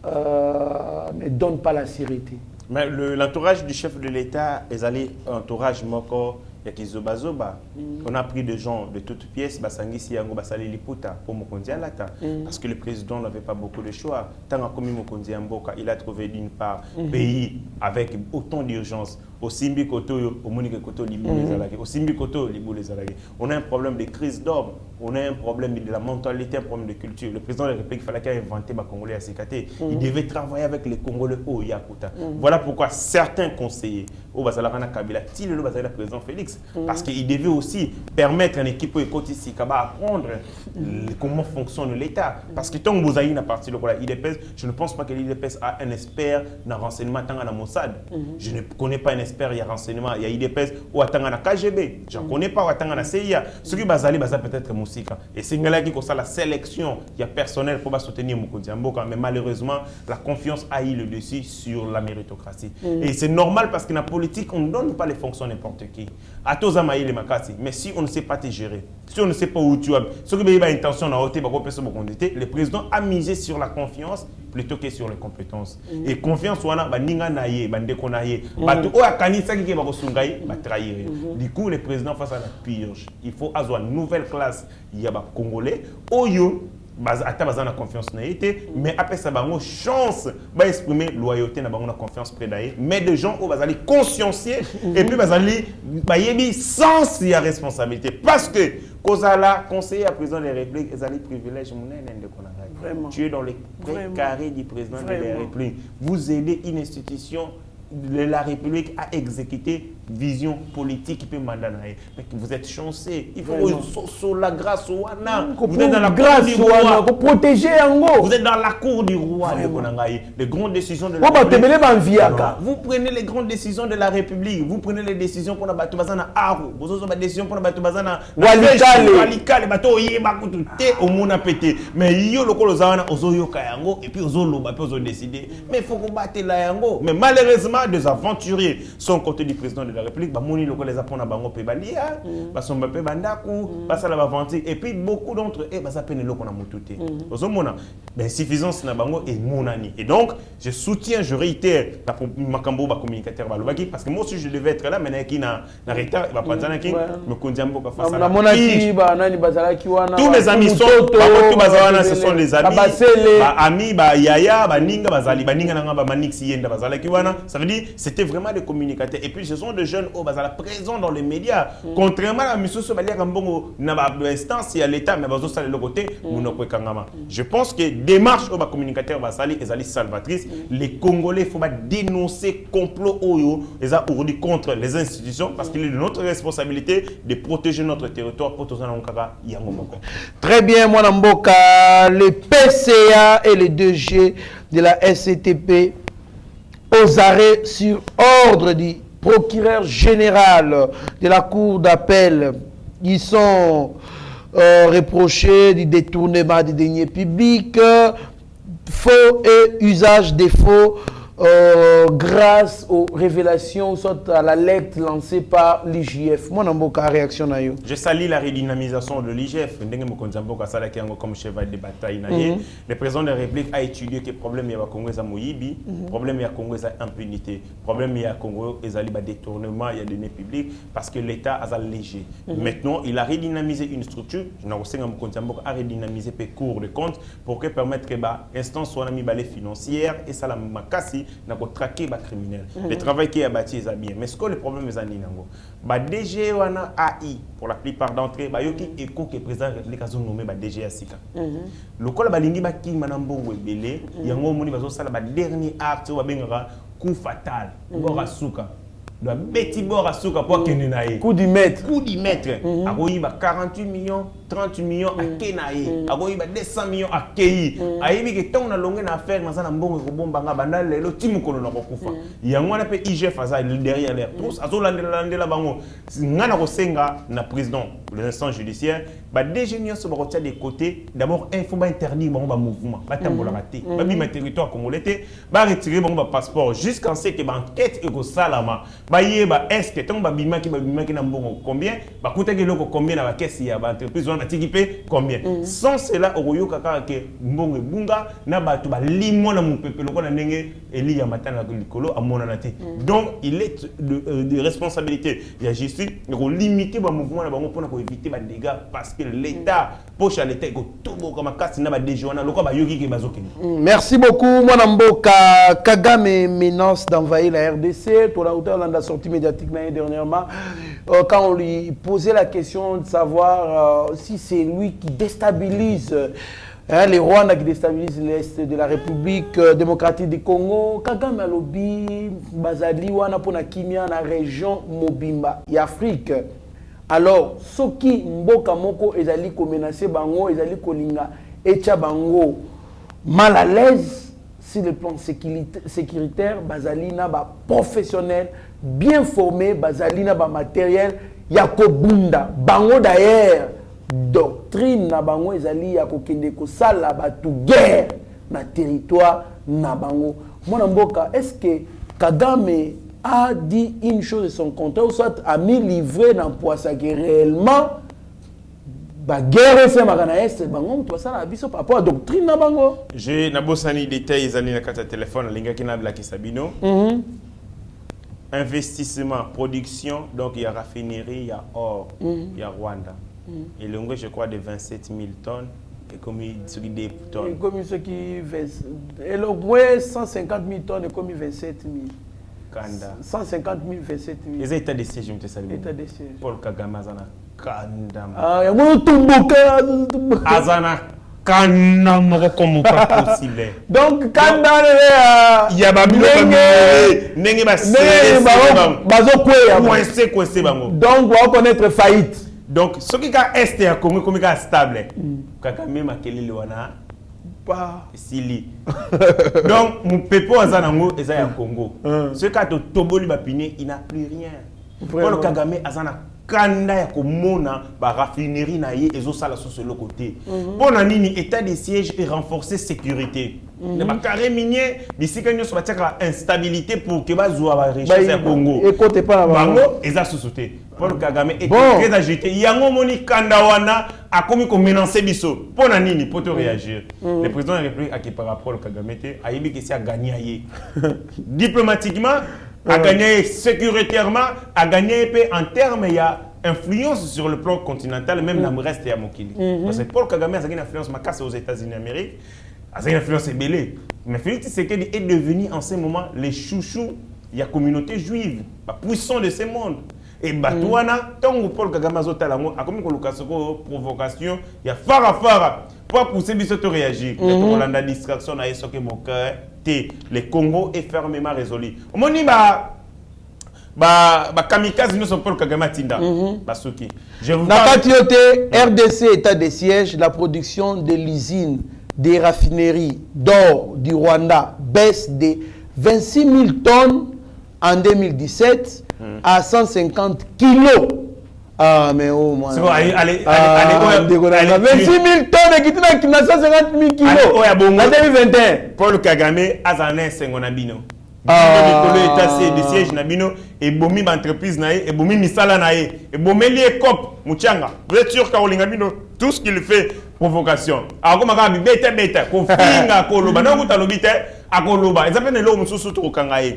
ne donne pas la sécurité? Mais l'entourage du chef de l'État est allé entourage moko yakizobazoba. On a pris des gens de toutes pièces, basangisi yango basali liputa pour Mokonzi Alata parce que le président n'avait pas beaucoup de choix. Tant comme Mokonzi Mboka, il a trouvé d'une part pays avec autant d'urgence. Au Simbi Koto, au Monique Koto, au Simbi Koto, on a un problème de crise d'ordre, on a un problème de la mentalité, un problème de culture. Le président de la République, il fallait qu'il ait inventé les Congolais à Sikate. Il devait travailler avec les Congolais au Yakuta. Voilà pourquoi certains conseillers au Bazalarana Kabila, le président Félix, parce qu'il devait aussi permettre à une équipe de Sikaba à apprendre comment fonctionne l'État. Parce que tant que vous avez une partie de l'IDPS, je ne pense pas que l'IDPS a un expert dans le renseignement tant à Mossad. Je ne connais pas un expert, il y a renseignement, il y a IDPS ou à la KGB. Je ne connais pas ou à la CIA. Ce qui va aller, peut-être Moussika. Et c'est là qui la sélection, il y a personnel pour soutenir Mokonzi Mboka. Mais malheureusement, la confiance a eu le dessus sur la méritocratie. Et c'est normal parce que dans la politique, on ne donne pas les fonctions à n'importe qui. À tous les makasi. Mais si on ne sait pas te gérer, si on ne sait pas où tu as, ce qui a intention le président a misé sur la confiance plutôt que sur les compétences. Et confiance, on a du coup, le président face à la purge, il faut avoir une nouvelle classe. Il y a des Congolais, Oyo, la confiance mais après ça, il y a une chance d'exprimer loyauté, la confiance près d'ailleurs, mais des gens qui sont consciencieux et puis ils ont sens de responsabilité. Parce que, quand conseiller à président de la République, ils ont privilèges. Tu es dans les carrés du président de la République. Vous aidez une institution de la République à exécuter vision politique qui peut mandat mais vous êtes chanceux. Il faut la grâce au wana. Vous êtes dans la grâce du roi. Pour protéger Yango. Vous êtes dans la cour du roi. Les grandes décisions de la République. Vous prenez les grandes décisions de la République. Vous prenez les décisions pour la bateau bazana Aro. Vous avez des décisions pour la bateau bazana Walikale. Les bateaux au monde a pété. Mais yo le kolozana ozoyo kayango et puis ozolo bateau ozo décider. Mais il faut combattre la yango. Mais malheureusement des aventuriers sont côté du président de la République. Bah moni le les apprendre bango pe balia. Bah son pe bandaku. Bah ça la aventure et puis beaucoup d'entre eux bah ça peine le qu'on a motuté. Ozomona. Ben suffisance na bango et monani. Et donc je soutiens, je réitère la makambo ba communicateur balobaki parce que moi aussi je devais être là mais na qui na retard va prendre qui me kondiambo ka face à tous mes amis sont ce sont les amis ba amis ba yaya ba ninga bazali ba ninga nga ba manix yenda bazala ki wana ça veut dire c'était vraiment des communicateurs et puis ce sont des jeunes au bazala présents dans les médias contrairement à monsieur Sobalia Kambongo na ba instance à l'état mais bazo sala le côté munoko kangama. Je pense que démarche au ba communicateur bazali ezali salvatrice. Les Congolais faut pas dénoncer complot oyo les a aujourd'hui contre les institutions parce qu'il est de notre responsabilité de protéger notre territoire pour tous en Très bien, Mwana Mboka, les PCA et les 2G de la SCTP aux arrêts sur ordre du procureur général de la Cour d'appel. Ils sont reprochés du détournement des deniers publics, faux et usage des faux grâce aux révélations, soit à la lettre lancée par l'IGF. Mon amboka réaction à you. Je salue la redynamisation de l'IGF. Comme cheval de bataille. Le président de la République a étudié que le problème est Congo est Moyibi, le problème est Congo est impunité, le problème est Congo est détournement, il y a des deniers publics parce que l'État a léger. Maintenant, il a redynamisé une structure. Je a redynamisé les cours de compte pour que permettre que l'instance soit mis balai financière et ça la makasi n'a pas traqué les criminels. Le travail qui est bâti est bien. Mais ce que le problème est Nango, DG wana AI pour la plupart d'entre eux, yoki écho que le président de la République a nommé DG Asika. Le col balingi baki manambo webele, yango moni bazo sala dernier acte wa bengara coup fatal. Bora suka. Le petit bora suka pour kenenaye. Coup du maître. Coup du maître. Agoyi ba 48 millions, 38 millions à Kenaye. Agoyi ba 200 millions à Keyi. Ayibi ke ton na longue na affaire na sana mbongo ko bomba nga bandal lelo timu kono na ko kufa. Yango na pe IGF aza derrière les tous azo landela bango. Ngana ko senga na président de l'instance judiciaire ba déjeuner so ba retia des côtés d'abord il faut ba interdire bango ba mouvement ba tambola raté ba bi ma territoire congolais ba retirer bango ba passeport jusqu'en ce que ba enquête eko salama ba yeba est que ton ba bimaki na mbongo combien ba kutaki loko combien na ba caisse ya ba entreprise on a tikipé combien sans cela oyo kaka ke mbongo bunga na ba to ba limo na mupepe loko na ndenge eli ya matana ko likolo amona na te donc il est de responsabilité ya justice de limiter ba mouvement na bango pour éviter ba dégâts parce que l'État poche à l'État ko tobo comme kasi na ba déjona loko ba yoki ke bazoki. Merci beaucoup Mwana Mboka. Kagame menace d'envahir la RDC. Pour la hauteur on a sorti médiatique l'année dernièrement quand on lui posait la question de savoir si c'est lui qui déstabilise les Rwandais qui déstabilisent l'Est de la République démocratique du Congo. Kagame alobi bazali wana pona kimia na région Mobimba et Afrique. Alors soki mboka moko ezali ko menacer bango ezali kolinga echa bango mal à l'aise sur le plan sécuritaire bazali na ba professionnel bien formé bazali na ba matériel ya kobunda bango d'ailleurs doctrine na bango ezali ya kokende ko sala batu guerre na territoire na bango. Mwana Mboka, est-ce que Kagame a dit une chose de son contraire ou soit a mis livré dans poissa que réellement ba guerre c'est magana est bango to ça la biso par rapport à doctrine na bango. J'ai na bosani détails ezali na kata téléphone linga kina la Sabino. Investissement, production, donc il y a raffinerie, il y a or, il y a Rwanda. Et le je crois, de 27 000 tonnes. Et comme il des tonnes. Et comme ce qui et le moins 150 000 tonnes et comme 27 000. Kanda. 150 000, 27 000. Les états de siège, je me salue. État de siège. Paul Kagame Azana. Kanda. Ah, il y a mon Tumboka. Azana. Kana moko comme pas possible. Donc quand il y a babilo nenge bango. Donc on va connaître faillite. Donc ce qui est est ya Congo comme stable. Kaka même akelele wana pas sili. Donc mon pepo azanango eza ya Congo. Ce qui to toboli bapine il n'a plus rien. Paul Kagame azana kanda ya komona ba raffinerie na ye ezosala sur le côté. Pona nini état de siège et renforcer sécurité. Les carrés miniers d'ici que nous sommes instabilité pour que bazwa ba richesse ya Congo. Écoutez pas bango eza société. Paul Kagame est très agité. Yango moni kanda wana a commis comme menacer biso. Pona nini pour te réagir. Le président de la République a qui par rapport au Kagame a yebi que c'est a gagné diplomatiquement a gagné sécuritairement, a gagné en termes il y a influence sur le plan continental, même dans le reste de Mokili. Parce que Paul Kagame a une influence macasse aux États-Unis d'Amérique, a une influence ébélée. Mais Félix Tshisekedi est devenu en ce moment les chouchous de la communauté juive, la puissance de ce monde. Et Batouana, tant que Paul Kagame a commis une provocation, il y a fara pour pousser Bissot à réagir. La distraction a été mon cœur. Le Congo est fermement résolu. Au moment kamikaze nous sommes Paul Kagame tinda basuki. Je vous parle RDC état de siège, la production de l'usine des raffineries d'or du Rwanda baisse de 26 000 tonnes en 2017 à 150 kilos. Ah, mais oh, moi. C'est bon, allez, 26 000 tonnes qui sont à 150 000 kilos. En 2021. Paul Kagame a zané Sengonabino. De siège Nabino et bomi entreprise nae et bomi misala nae et bomi lié cop muchanga. Vous êtes sûr Caroline Nabino tout ce qu'il fait provocation. Alors comme Gabi beta kofinga koloba na kuta lobite akoloba. Ezapene lo mususu to kangaye.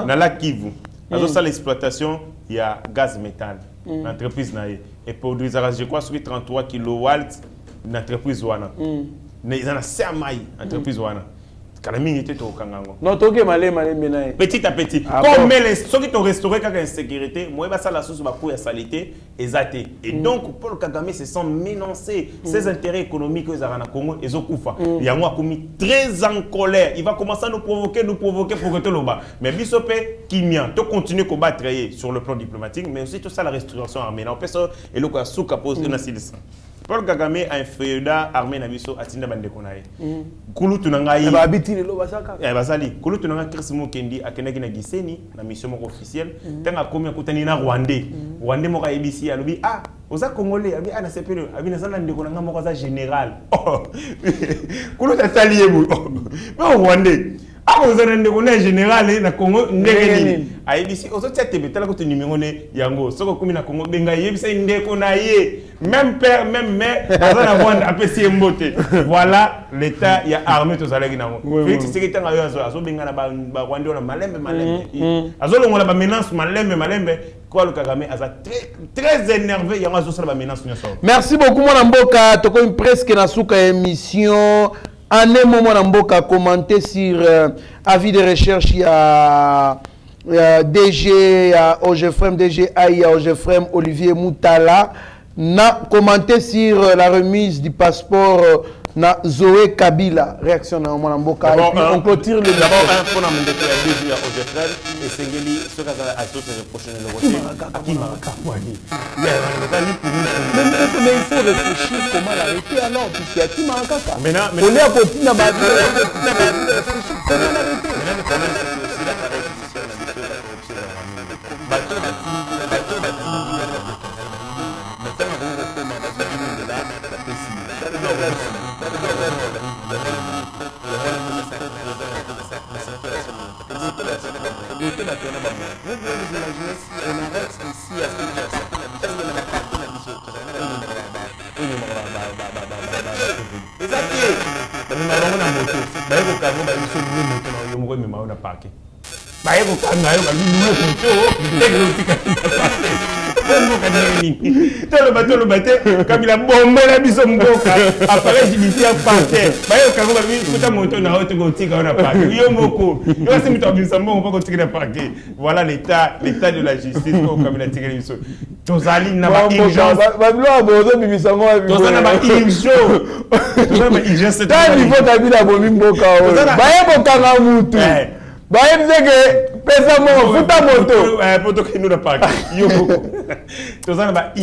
Na la Kivu. Alors ça l'exploitation il y a gaz méthane. L'entreprise nae et produit je crois sur 33 kW l'entreprise wana. Ils en a sermaï entreprise wana. Non, petit à petit. Comme ceux qui ont restauré la insécurité, moi, ça la source de la saleté exacté. Et donc, Paul Kagame se sent menacé. Ses intérêts économiques aux Congo, ils ont koufa. Il y a moi commis très en colère. Il va commencer à nous provoquer pour que tout le bas. Mais Bissopé, Kimia, tu continues à combattre sur le plan diplomatique, mais aussi tout ça la restauration armée. On peut ça et le cas sous capose et Paul Kagame a un feuilledat armé na biso atinda bande konaye. Kulu tunangai. Ba abitini lo basaka. Bazali. Kulu tunanga Christmo Kendi akenaki na Giseni na mission moko officielle. Tanga komi akutani na Rwandais. Rwandais moko ebisi alobi ah oza congolais abi ana sepelo abi na sala ndeko nanga moko za général. Kulu tatali yebu. Mais Rwandais ah vous avez un général na Congo ndenge nini ayebisi ozotia tebetala ko numéro ne yango soko komi na Congo benga yebisa ndeko na ye même père même mère azana Rwanda apesi mbote voilà l'état ya armée to zalaki nango Félix Tshisekedi nga yo azo benga na ba Rwanda na malembe azo longola ba menace malembe quoi le Kagame aza très énervé yango azo sala ba menace nyoso. Merci beaucoup mon mboka toko presque na suka émission. En un moment, on a commenté sur avis de recherche, il y a DG, il y a OGFREM, DG il y a OGFREM, Olivier Moutala. On a commenté sur la remise du passeport na Zoé Kabila. Réaction dans mon amboka. Et puis on clôture le débat. D'abord, un point dans mon décret à DG à OGFREM et Sengeli, ce qu'on a associé le prochain le côté. Mais il faut réfléchir comment l'arrêter alors, puisqu'il y a qui manque ça. Maintenant, on est à côté de la base. le bateau, comme il a bombé la bise mboka, après judiciaire par terre. Bayo kango babi kuta moto na haute gotika on a pas. Yo moko. Yo c'est mi to bisambo on va continuer à parquer. Voilà l'état de la justice comme il a tiré biso. Tozali na ba urgence. Babilo bozo bibisango wa bibo. Tozali na ba urgence. Tozali na ba urgence. Tani niveau tabila bomi mboka o. Baye bokanga mutu. Baye bizeke pesa mo futa moto. Poto que nous na pas. Yo. Tozali na ba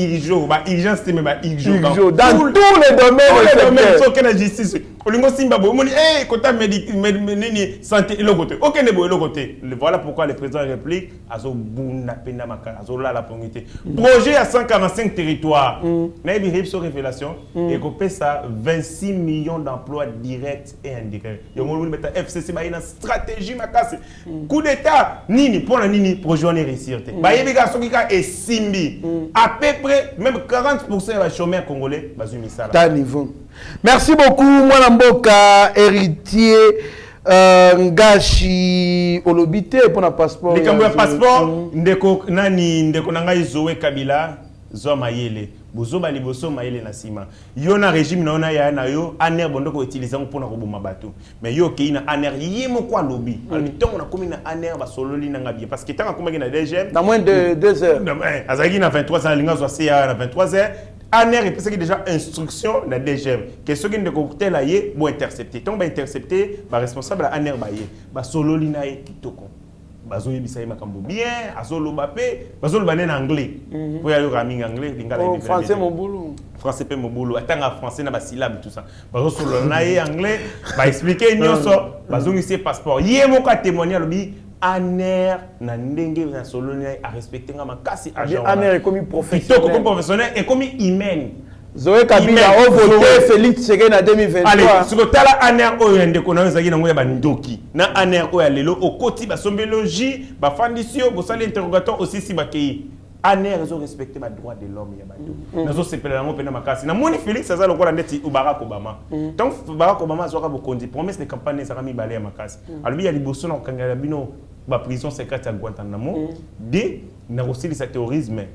urgence mais ba urgence. Dans tous les domaines. So que la justice. Olingo simba bo moni kota nini santé et le côté. OK ne bo le côté. Voilà pourquoi le président de la République azo buna pena maka azo la pomité. Projet à 145 territoires. Na bi sur révélation et copé ça 26 millions d'emplois directs et indirects. Yo moni meta FCC ba ina stratégie makasi. Coup d'état nini pour la nini projet on réussir. Ba yebika sokika et simbi. À peu près même 40% des chômeurs congolais bazumi ça. Ta niveau. Merci beaucoup, Mwana Mboka, héritier Ngashi Olobite pour un passeport. Les Cambouis passeport, ndeko nani ndeko nanga Zoé Kabila, Zo Mayele, Bozo Baliboso Mayele Nasima. Yo na régime na ona ya na yo aner bondoko utiliser pour na koboma bato. Mais yo ki na aner yimo kwa lobi. Alors tant on a commis na aner ba sololi na ngabie parce que tant a commis na DGM dans moins de 2 heures. Azagi na 23 ans linga zo CA na 23 heures. ANR est qui déjà instruction de la DGM. Que ceux qui ne contactent là yé vont intercepter. Tant que intercepter, le responsable de ANR baye, ba solo linae kitoko. Bazo yebisa makambo bien, azolo bapé, bazolo banen anglais. Pour y aller au raming anglais, lingala. Oh, français mon boulot. Français pe mon boulot. Attends français na ba syllabe tout ça. Bazo solo nae anglais, ba expliquer nyonso, bazo ngisi passeport. Yé mo ka témoigner lobi ANR na ndenge na solo ni a respecter nga makasi agent. ANR est comme professionnel. Kitoko comme professionnel et comme humain. Zoé Kabila a voté Félix Tshisekedi en 2023. Allez, ce que tala ANR oyo ndeko na zaki na ngoya bandoki. Na ANR oyo lelo okoti ba sombelogie, ba fandisio, bo sali interrogatoire aussi si ba kei. ANR ils ont respecté les droits de l'homme ya bato. Nazo sepela nango pena makasi. Na moni Félix aza lokola ndeti Barack Obama. Donc Barack Obama azoka bokondi promesse de campagne ezaka mibale ya makasi. Alobi ya liboso na kangala bino ba prison secrète à Guantanamo de na kosilisa terrorisme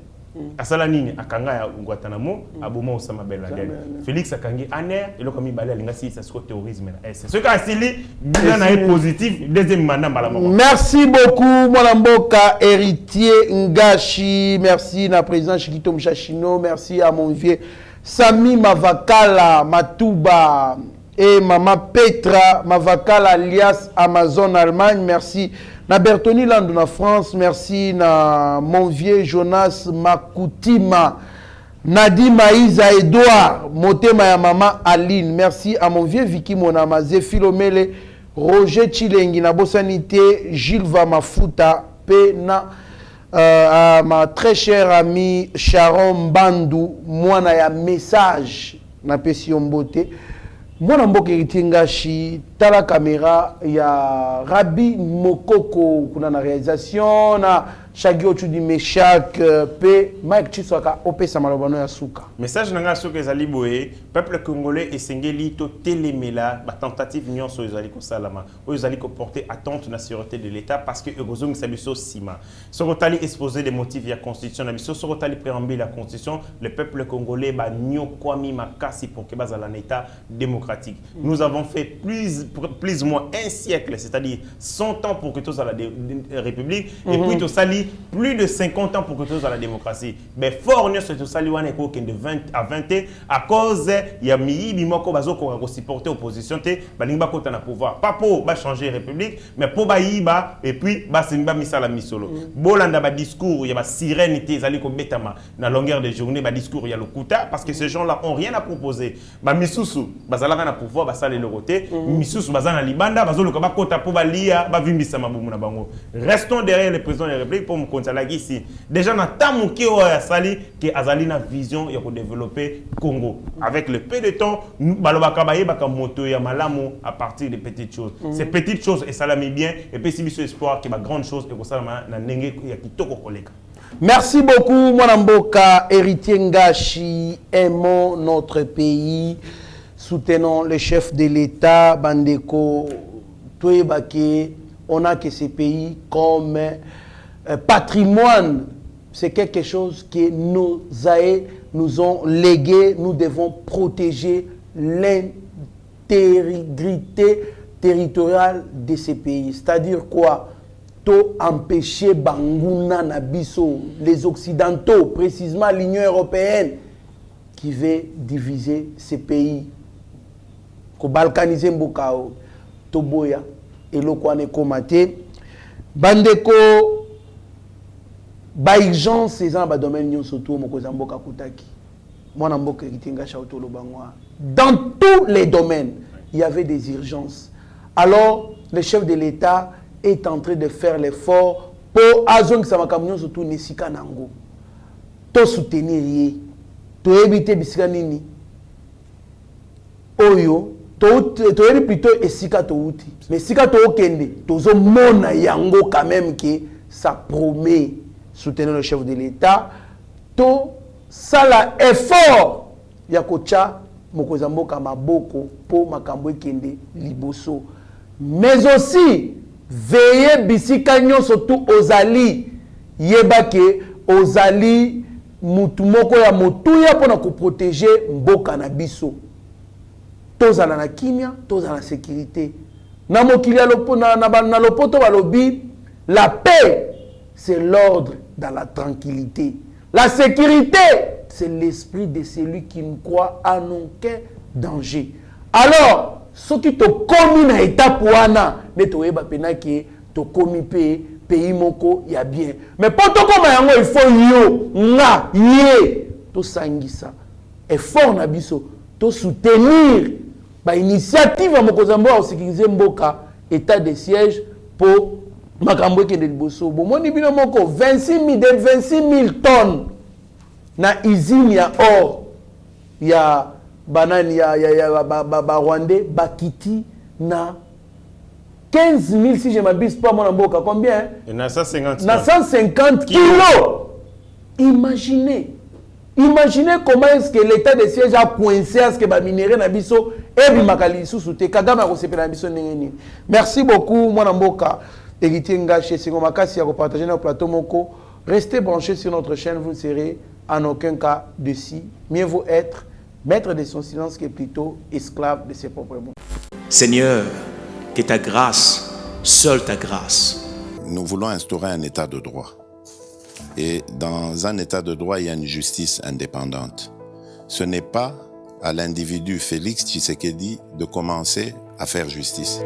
asala nini akanga ya Guantanamo aboma Osama Ben Laden. Félix akangi ANR eloko mibale alinga silisa siko terrorisme na est. Ce ka asili bilan na positif deuxième mandat malama. Merci beaucoup Mwana Mboka, héritier Ngashi. Merci na président Chikito Mchachino. Merci à mon vieux Sami Mavakala Matuba et Maman Petra Mavakala alias Amazon Allemagne. Merci na Bertoni Landou na France. Merci na mon vieux Jonas Makoutima, Nadima Isa Edouard, Motema ya Maman Aline. Merci à mon vieux Vicky Monamaze Philomele, Roger Chilengi na Bosanité, Gilles Vamafuta Pena, à ma très chère amie Sharon Bandou, Mwana ya message na Pession Beauté. Mwana Mboka héritier Ngashi, tala caméra ya Rabi Mokoko kuna na réalisation na Shagio Chudi Meshak pe Mike Chiswaka opesa malobano ya suka. Message nanga soka ezali boye, peuple congolais esengeli to telemela ba tentative nyonso ezali ko salama. O ezali ko porter attente na sûreté de l'état parce que egozong sabiso sima. Sokotali exposer les motifs ya constitution na biso, sokotali préambule la constitution, le peuple congolais ba nyokwami makasi pour que bazala un état démocratique. Nous avons fait plus ou moins un siècle, c'est-à-dire 100 ans pour que tous à la république et puis tout sali plus de 50 ans pour que tous à la démocratie. Mais fort nous c'est tout sali wana ko de 20 à 20 à cause ya miyibi moko bazoko ko supporter opposition te balinga kota na pouvoir. Pas pour ba changer république mais pour ba yiba et puis ba simba misala misolo. Bolanda ba discours ya ba sérénité zali ko betama na longueur de journée ba discours ya lokuta parce que ces gens-là ont rien à proposer. Ba misusu bazala na pouvoir ba sala le côté misusu bazana libanda bazolo ko ba kota pour ba lia ba vimbisa mabumu na bango. Restons derrière le président de la République pour me contaler ici. Déjà na tamuki o ya sali que azali na vision ya ko développer Congo avec le peu de temps baloba kabaye baka moto ya malamu à partir des petites choses. Ces petites choses et ça mis bien et puis si biso espoir que ba grande chose et ko ça na ndenge ya kitoko koleka. Merci beaucoup Mwana Mboka, héritier Ngashi. Aimons notre pays, soutenons les chefs de l'État, Bandeko, Toyebake. On a que ces pays comme patrimoine. C'est quelque chose que nos aïeux nous ont légué. Nous devons protéger l'intégrité territoriale de ces pays. C'est-à-dire quoi? to empêcher banguna na biso, les occidentaux, précisément l'Union européenne, qui veut diviser ces pays, ko balkaniser mbokao, toboya, et lokwane komate, bandeko, ba urgence, c'est un domaine nyon surtout, moko zamboka kutaki. Moi, namboka kitinga shauto lo bangwa. Dans tous les domaines, il y avait des urgences. Alors, le chef de l'État est en train de faire l'effort pour azong samakamnyon surtout nesika nango. To soutenir, to éviter bisika nini. Oyo, to éviter plutôt esika to uti. Mais sika to okende, tozo mona yango quand même que ça promet soutenir le chef de l'État. To sala effort ya kocha mokozamboka maboko po makambo ekende liboso. Mais aussi veiller bisika nyonso tu ozali yebake ozali mutu moko ya motuya pona ko protéger mboka na biso. Tozala na kimia, tozala na sécurité. Na mokili na lopoto balobi, la paix c'est l'ordre dans la tranquillité. La sécurité, c'est l'esprit de celui qui ne croit en aucun danger. Alors, ce qui te commis na étape wana, ne te weba pena ki te commis pays moko ya bien. Mais pour to koma yango il faut yo nga yé to sangisa. Effort na biso to soutenir ba initiative moko zambo au sécuriser mboka état de siège pour makambo ke de liboso. Bomoni bino moko 26 000 tonnes na usine ya or ya banani ya Rwandais bakiti na 15 000 si je m'abuse pas mon mboka combien et na 150 kilos. Imaginez comment est-ce que l'état de siège a coincé à ce que ba minéraux na biso et bi makali sous te kagama ko sepela biso nengeni. Merci beaucoup mon mboka héritier Ngaché c'est comme makasi à partager notre plateau moko. Restez branchés sur notre chaîne, vous ne serez en aucun cas de si. Mieux vaut être maître de son silence que plutôt esclave de ses propres mots. Seigneur, que ta grâce, seule ta grâce. Nous voulons instaurer un état de droit. Et dans un état de droit, il y a une justice indépendante. Ce n'est pas à l'individu Félix Tshisekedi de commencer à faire justice.